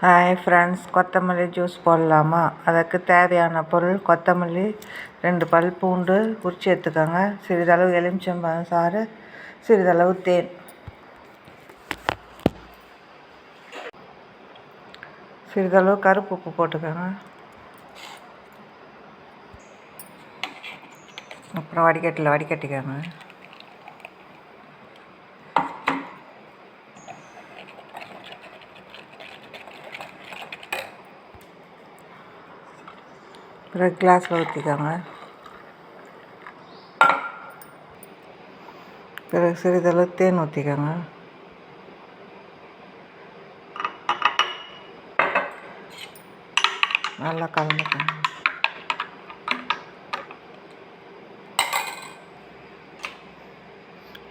Hi friends, கொத்தமல்லி juice போடலாமா? அதுக்கு தேவையான பொருள்: கொத்தமல்லி, 2 பல் பூண்டு உரித்து எடுத்துக்கோங்க, சிறிதளவு எலுமிச்சம்பழம் சாறு, சிறிதளவு தேன், சிறிதளவு கருப்பு உப்பு போட்டுக்கோங்க. அப்புறம் வடிகட்டிக்கோங்க. பிறகு கிளாஸில் ஊற்றிக்கோங்க. பிறகு சிறிதளவு தேன் ஊற்றிக்கோங்க. நல்லா கலந்துக்கோங்க.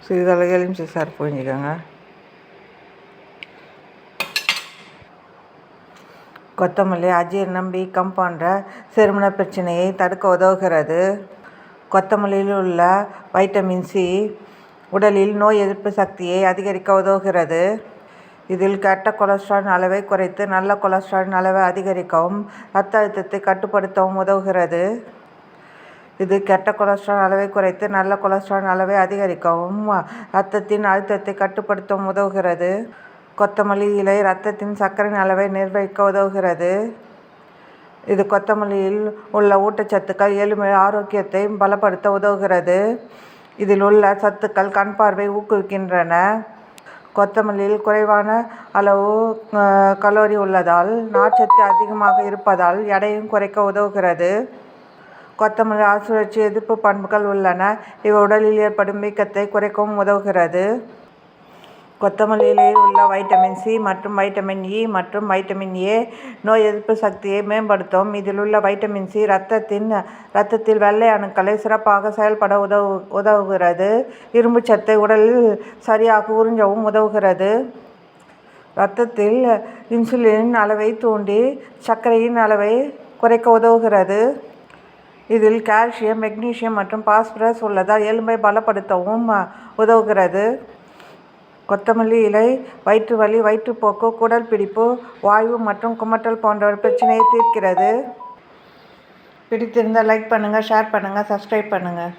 சிறிதளவு எலுமிச்சை சாறு புழிஞ்சிக்கோங்க. கொத்தமல்லி அஜீரணம், வீக்கம் போன்ற செரிமான பிரச்சனையை தடுக்க உதவுகிறது. கொத்தமல்லியில் உள்ள வைட்டமின் சி உடலில் நோய் எதிர்ப்பு சக்தியை அதிகரிக்க உதவுகிறது. இதில் கெட்ட கொலஸ்ட்ரால் அளவை குறைத்து நல்ல கொலஸ்ட்ரால் அளவை அதிகரிக்கவும் இரத்த அழுத்தத்தை கட்டுப்படுத்தவும் உதவுகிறது. இது கெட்ட கொலஸ்ட்ரால் அளவை குறைத்து நல்ல கொலஸ்ட்ரால் அளவை அதிகரிக்கவும் இரத்தத்தின் அழுத்தத்தை கட்டுப்படுத்தவும் உதவுகிறது. கொத்தமல்லி இலை இரத்தத்தின் சர்க்கரையின் அளவை நிர்வகிக்க உதவுகிறது. இது கொத்தமல்லியில் உள்ள ஊட்டச்சத்துக்கள் எலும்பு ஆரோக்கியத்தை பலப்படுத்த உதவுகிறது. இதில் உள்ள சத்துக்கள் கண் பார்வை ஊக்குவிக்கின்றன. கொத்தமல்லியில் குறைவான அளவு கலோரி உள்ளதால் நார்ச்சத்து அதிகமாக இருப்பதால் எடையும் குறைக்க உதவுகிறது. கொத்தமல்லி ஆசுழற்சி எதிர்ப்பு பண்புகள் உள்ளன. இவை உடலில் ஏற்படும் வீக்கத்தை குறைக்கவும் உதவுகிறது. கொத்தமல்லியில் உள்ள வைட்டமின் சி மற்றும் வைட்டமின் இ மற்றும் வைட்டமின் ஏ நோய் எதிர்ப்பு சக்தியை மேம்படுத்தும். இதில் உள்ள வைட்டமின் சி இரத்தத்தில் வெள்ளை அணுக்களை சிறப்பாக செயல்பட உதவுகிறது. இரும்பு சத்தை உடலில் சரியாக உறிஞ்சவும் உதவுகிறது. இரத்தத்தில் இன்சுலின் அளவை தூண்டி சர்க்கரையின் அளவை குறைக்க உதவுகிறது. இதில் கால்சியம், மெக்னீசியம் மற்றும் பாஸ்பரஸ் உள்ளதால் எலும்பை பலப்படுத்தவும் உதவுகிறது. கொத்தமல்லி இலை வயிற்று வலி, வயிற்றுப்போக்கு, குடல் பிடிப்பு, வாயு மற்றும் குமட்டல் போன்ற பிரச்சனையை தீர்க்கிறது. பிடித்திருந்தால் லைக் பண்ணுங்கள், ஷேர் பண்ணுங்கள், சப்ஸ்கிரைப் பண்ணுங்கள்.